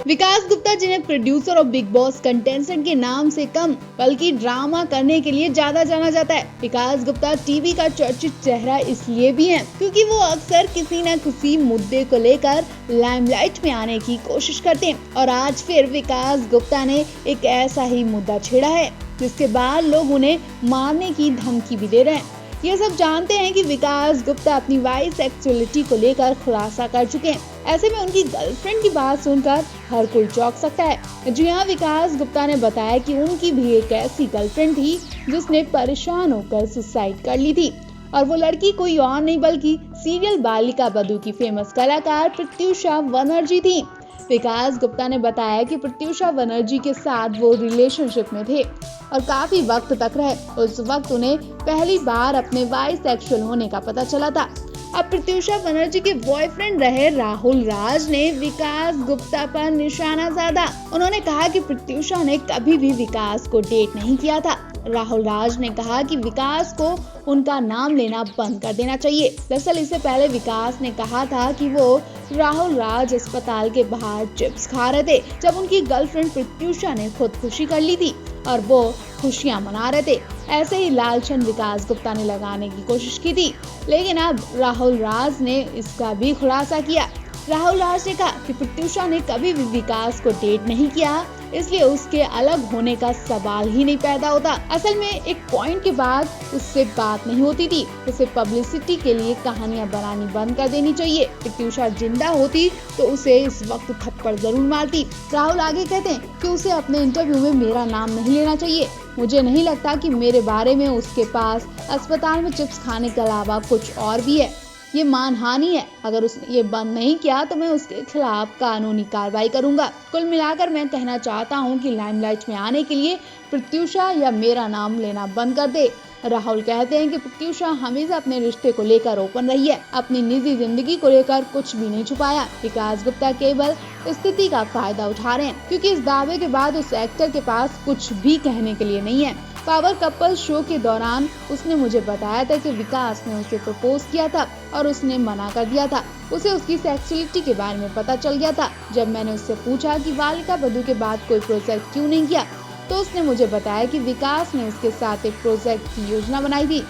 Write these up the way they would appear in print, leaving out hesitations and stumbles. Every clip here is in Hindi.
विकास गुप्ता, जिन्हें प्रोड्यूसर और बिग बॉस कंटेस्टेंट के नाम से कम बल्कि ड्रामा करने के लिए ज्यादा जाना जाता है। विकास गुप्ता टीवी का चर्चित चेहरा इसलिए भी है क्योंकि वो अक्सर किसी न किसी मुद्दे को लेकर लाइमलाइट में आने की कोशिश करते हैं और आज फिर विकास गुप्ता ने एक ऐसा ही मुद्दा छेड़ा है जिसके बाद लोग उन्हें मारने की धमकी भी दे रहे हैं। ये सब जानते हैं कि विकास गुप्ता अपनी बाइसेक्सुअलिटी को लेकर खुलासा कर चुके हैं। ऐसे में उनकी गर्लफ्रेंड की बात सुनकर हर कोई चौंक सकता है। जी हाँ, विकास गुप्ता ने बताया कि उनकी भी एक ऐसी गर्लफ्रेंड थी जिसने परेशान होकर सुसाइड कर ली थी और वो लड़की कोई और नहीं बल्कि सीरियल बालिका बधू की फेमस कलाकार प्रत्युषा बनर्जी थी। विकास गुप्ता ने बताया कि प्रत्युषा बनर्जी के साथ वो रिलेशनशिप में थे और काफी वक्त तक रहे। उस वक्त उन्हें पहली बार अपने बाइसेक्सुअल होने का पता चला था। अब प्रत्युषा बनर्जी के बॉयफ्रेंड रहे राहुल राज ने विकास गुप्ता पर निशाना साधा। उन्होंने कहा कि प्रत्युषा ने कभी भी विकास को डेट नहीं किया था। राहुल राज ने कहा कि विकास को उनका नाम लेना बंद कर देना चाहिए। दरअसल इससे पहले विकास ने कहा था कि वो राहुल राज अस्पताल के बाहर चिप्स खा रहे थे जब उनकी गर्लफ्रेंड प्रत्युषा ने खुदकुशी कर ली थी और वो खुशियां मना रहे थे। ऐसे ही लालचन विकास गुप्ता ने लगाने की कोशिश की थी, लेकिन अब राहुल राज ने इसका भी खुलासा किया। राहुल राज ने कहा कि प्रत्युषा ने कभी भी विकास को डेट नहीं किया, इसलिए उसके अलग होने का सवाल ही नहीं पैदा होता। असल में एक पॉइंट के बाद उससे बात नहीं होती थी। उसे पब्लिसिटी के लिए कहानियां बनानी बंद कर देनी चाहिए। प्रत्युषा जिंदा होती तो उसे इस वक्त थप्पड़ जरूर मारती। राहुल आगे कहते हैं कि उसे अपने इंटरव्यू में मेरा नाम नहीं लेना चाहिए। मुझे नहीं लगता कि मेरे बारे में उसके पास अस्पताल में चिप्स खाने के अलावा कुछ और भी है। ये मानहानि है। अगर उसने ये बंद नहीं किया तो मैं उसके खिलाफ कानूनी कार्रवाई करूंगा। कुल मिलाकर मैं कहना चाहता हूं कि लाइमलाइट में आने के लिए प्रत्युषा या मेरा नाम लेना बंद कर दे। राहुल कहते हैं कि प्रत्युषा हमेशा अपने रिश्ते को लेकर ओपन रही है, अपनी निजी जिंदगी को लेकर कुछ भी नहीं छुपाया। विकास गुप्ता केवल स्थिति का फायदा उठा रहे हैं क्योंकि इस दावे के बाद उस एक्टर के पास कुछ भी कहने के लिए नहीं है। पावर कपल शो के दौरान उसने मुझे बताया था कि विकास ने उसे प्रपोज किया था और उसने मना कर दिया था। उसे उसकी सेक्सुअलिटी के बारे में पता चल गया था। जब मैंने उससे पूछा कि बालिका बधू के बाद कोई प्रोजेक्ट क्यों नहीं किया, तो उसने मुझे बताया कि विकास ने उसके साथ एक प्रोजेक्ट की योजना बनाई थी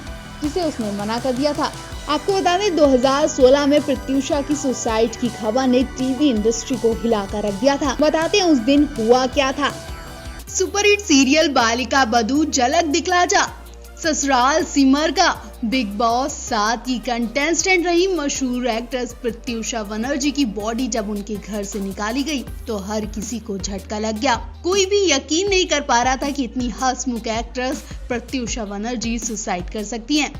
जिसे उसने मना कर दिया था। आपको बता दें 2016 में प्रत्युषा की सुसाइड की खबर ने टीवी इंडस्ट्री को हिलाकर रख दिया था। बताते हैं उस दिन हुआ क्या था। सुपरहिट सीरियल बालिका बधू झलक दिखला जा, ससुराल सिमर का, बिग बॉस 7 की कंटेस्टेंट रही मशहूर एक्ट्रेस प्रत्युषा बनर्जी की बॉडी जब उनके घर से निकाली गई तो हर किसी को झटका लग गया। कोई भी यकीन नहीं कर पा रहा था कि इतनी हंसमुख एक्ट्रेस प्रत्युषा बनर्जी सुसाइड कर सकती हैं।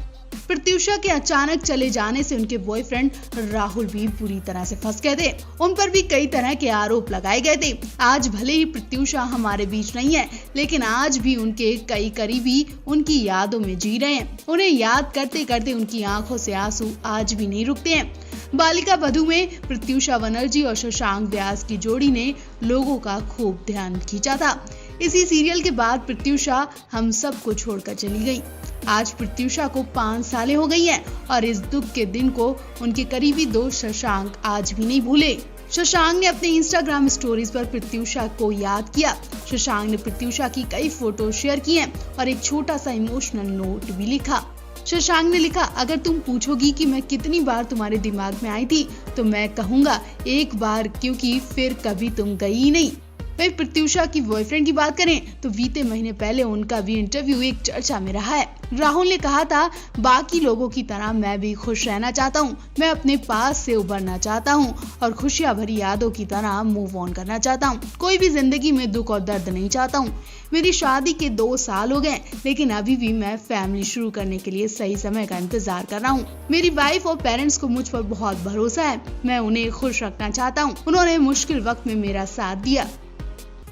प्रत्युषा के अचानक चले जाने से उनके बॉयफ्रेंड राहुल भी पूरी तरह से फंस गए थे। उन पर भी कई तरह के आरोप लगाए गए थे। आज भले ही प्रत्युषा हमारे बीच नहीं है, लेकिन आज भी उनके कई करीबी उनकी यादों में जी रहे हैं। उन्हें याद करते करते उनकी आंखों से आंसू आज भी नहीं रुकते हैं। बालिका बधू में प्रत्युषा बनर्जी और शशांक व्यास की जोड़ी ने लोगों का खूब ध्यान खींचा था। इसी सीरियल के बाद प्रत्युषा हम सबको छोड़कर चली गई। आज प्रत्युषा को 5 सालें हो गई हैं और इस दुख के दिन को उनके करीबी दोस्त शशांक आज भी नहीं भूले। शशांक ने अपने इंस्टाग्राम स्टोरीज पर प्रत्युषा को याद किया। शशांक ने प्रत्युषा की कई फोटो शेयर की हैं और एक छोटा सा इमोशनल नोट भी लिखा। शशांक ने लिखा, अगर तुम पूछोगी कि मैं कितनी बार तुम्हारे दिमाग में आई थी तो मैं कहूंगा एक बार, क्योंकि फिर कभी तुम गई ही नहीं। वहीं प्रत्युषा की बॉयफ्रेंड की बात करें तो बीते महीने पहले उनका भी इंटरव्यू एक चर्चा में रहा है। राहुल ने कहा था, बाकी लोगों की तरह मैं भी खुश रहना चाहता हूँ। मैं अपने पास से उभरना चाहता हूँ और खुशियां भरी यादों की तरह मूव ऑन करना चाहता हूँ। कोई भी जिंदगी में दुख और दर्द नहीं चाहता हूँ। मेरी शादी के 2 साल हो गए, लेकिन अभी भी मैं फैमिली शुरू करने के लिए सही समय का इंतजार कर रहा हूँ। मेरी वाइफ और पेरेंट्स को मुझ पर बहुत भरोसा है। मैं उन्हें खुश रखना चाहता हूँ। उन्होंने मुश्किल वक्त में मेरा साथ दिया।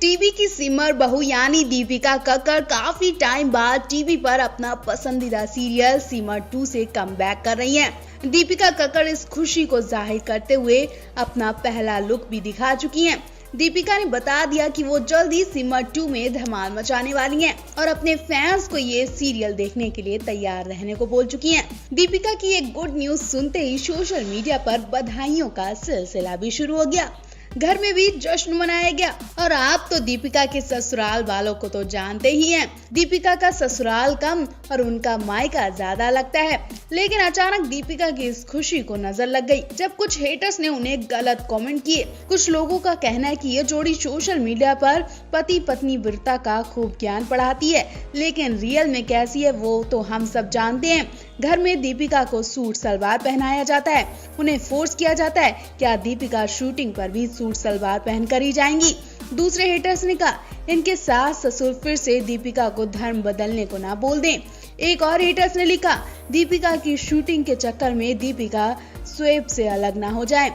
टीवी की सिमर बहू यानी दीपिका कक्कड़ काफी टाइम बाद टीवी पर अपना पसंदीदा सीरियल सिमर 2 से कमबैक कर रही हैं। दीपिका कक्कड़ इस खुशी को जाहिर करते हुए अपना पहला लुक भी दिखा चुकी हैं। दीपिका ने बता दिया कि वो जल्द ही सिमर 2 में धमाल मचाने वाली हैं और अपने फैंस को ये सीरियल देखने के लिए तैयार रहने को बोल चुकी हैं। दीपिका की एक गुड न्यूज सुनते ही सोशल मीडिया पर बधाइयों का सिलसिला भी शुरू हो गया। घर में भी जश्न मनाया गया। और आप तो दीपिका के ससुराल वालों को तो जानते ही हैं। दीपिका का ससुराल कम और उनका मायका ज्यादा लगता है। लेकिन अचानक दीपिका की इस खुशी को नजर लग गई जब कुछ हेटर्स ने उन्हें गलत कमेंट किए। कुछ लोगों का कहना है कि ये जोड़ी सोशल मीडिया पर पति पत्नी वीरता का खूब ज्ञान पढ़ाती है, लेकिन रियल में कैसी है वो तो हम सब जानते हैं। घर में दीपिका को सूट सलवार पहनाया जाता है, उन्हें फोर्स किया जाता है। क्या दीपिका शूटिंग पर भी सूट सलवार पहनकर ही जाएंगी? दूसरे हेटर्स ने कहा इनके सास ससुर फिर से दीपिका को धर्म बदलने को ना बोल दें। एक और हेटर्स ने लिखा दीपिका की शूटिंग के चक्कर में दीपिका शोएब से अलग ना हो जाए।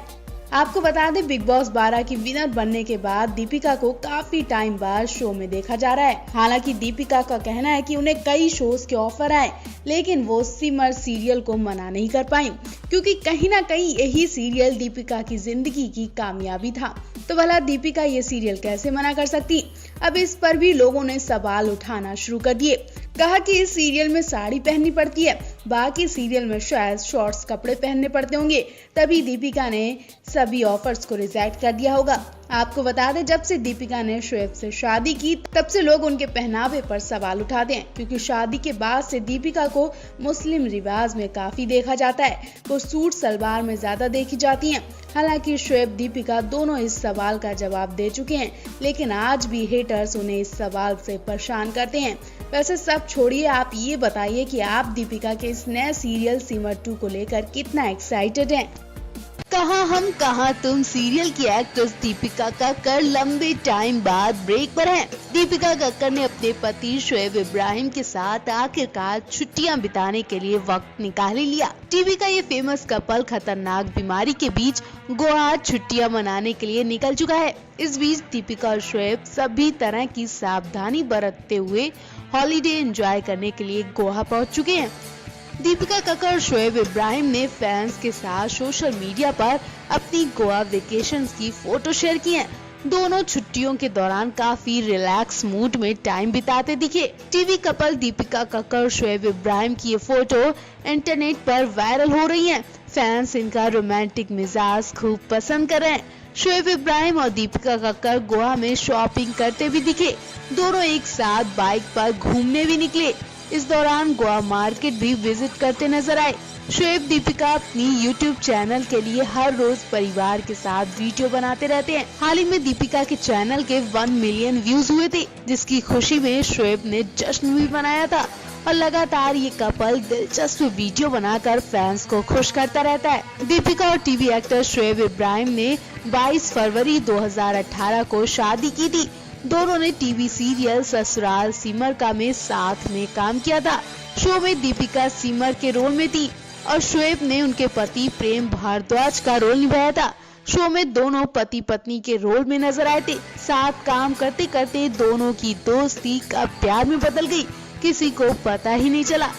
आपको बता दें बिग बॉस 12 की विनर बनने के बाद दीपिका को काफी टाइम बाद शो में देखा जा रहा है। हालांकि दीपिका का कहना है कि उन्हें कई शोज के ऑफर आए, लेकिन वो सिमर सीरियल को मना नहीं कर पाई, क्योंकि कहीं ना कहीं यही सीरियल दीपिका की जिंदगी की कामयाबी था। तो भला दीपिका ये सीरियल कैसे मना कर सकती? अब इस पर भी लोगों ने सवाल उठाना शुरू कर दिए। कहा कि इस सीरियल में साड़ी पहननी पड़ती है, बाकी सीरियल में शायद शॉर्ट्स कपड़े पहनने पड़ते होंगे, तभी दीपिका ने सभी ऑफर्स को रिजेक्ट कर दिया होगा। आपको बता दें जब से दीपिका ने शोएब से शादी की तब से लोग उनके पहनावे पर सवाल उठाते हैं, क्योंकि शादी के बाद से दीपिका को मुस्लिम रिवाज में काफी देखा जाता है। वो सूट सलवार में ज्यादा देखी जाती हैं। हालांकि शोएब दीपिका दोनों इस सवाल का जवाब दे चुके हैं, लेकिन आज भी हेटर्स उन्हें इस सवाल से परेशान करते हैं। वैसे सब छोड़िए, आप ये बताइए कि आप दीपिका के इस नए सीरियल सिमर 2 को लेकर कितना एक्साइटेड हैं? कहाँ हम कहाँ तुम सीरियल की एक्ट्रेस दीपिका कक्कड़ लंबे टाइम बाद ब्रेक पर हैं। दीपिका कक्कड़ ने अपने पति शोएब इब्राहिम के साथ आखिरकार छुट्टियां बिताने के लिए वक्त निकाल ही लिया। टीवी का ये फेमस कपल खतरनाक बीमारी के बीच गोवा छुट्टियां मनाने के लिए निकल चुका है। इस बीच दीपिका और शोएब सभी तरह की सावधानी बरतते हुए हॉलीडे एंजॉय करने के लिए गोवा पहुँच चुके हैं। दीपिका कक्कड़ और शोएब इब्राहिम ने फैंस के साथ सोशल मीडिया पर अपनी गोवा वेकेशंस की फोटो शेयर की हैं। दोनों छुट्टियों के दौरान काफी रिलैक्स मूड में टाइम बिताते दिखे। टीवी कपल दीपिका कक्कड़ और शोएब इब्राहिम की ये फोटो इंटरनेट पर वायरल हो रही है। फैंस इनका रोमांटिक मिजाज खूब पसंद कर रहे हैं। शोएब इब्राहिम और दीपिका कक्कड़ गोवा में शॉपिंग करते भी दिखे। दोनों एक साथ बाइक पर घूमने भी निकले। इस दौरान गोवा मार्केट भी विजिट करते नजर आए। शोएब दीपिका अपनी YouTube चैनल के लिए हर रोज परिवार के साथ वीडियो बनाते रहते हैं। हाल ही में दीपिका के चैनल के 1 मिलियन व्यूज हुए थे, जिसकी खुशी में शोएब ने जश्न भी मनाया था। और लगातार ये कपल दिलचस्प वीडियो बनाकर फैंस को खुश करता रहता है। दीपिका और टीवी एक्टर शोएब इब्राहिम ने 22 फरवरी 2018 को शादी की थी। दोनों ने टीवी सीरियल ससुराल सिमर का में साथ में काम किया था। शो में दीपिका सिमर के रोल में थी और शोएब ने उनके पति प्रेम भारद्वाज का रोल निभाया था। शो में दोनों पति पत्नी के रोल में नजर आए थे। साथ काम करते करते दोनों की दोस्ती कब प्यार में बदल गई, किसी को पता ही नहीं चला।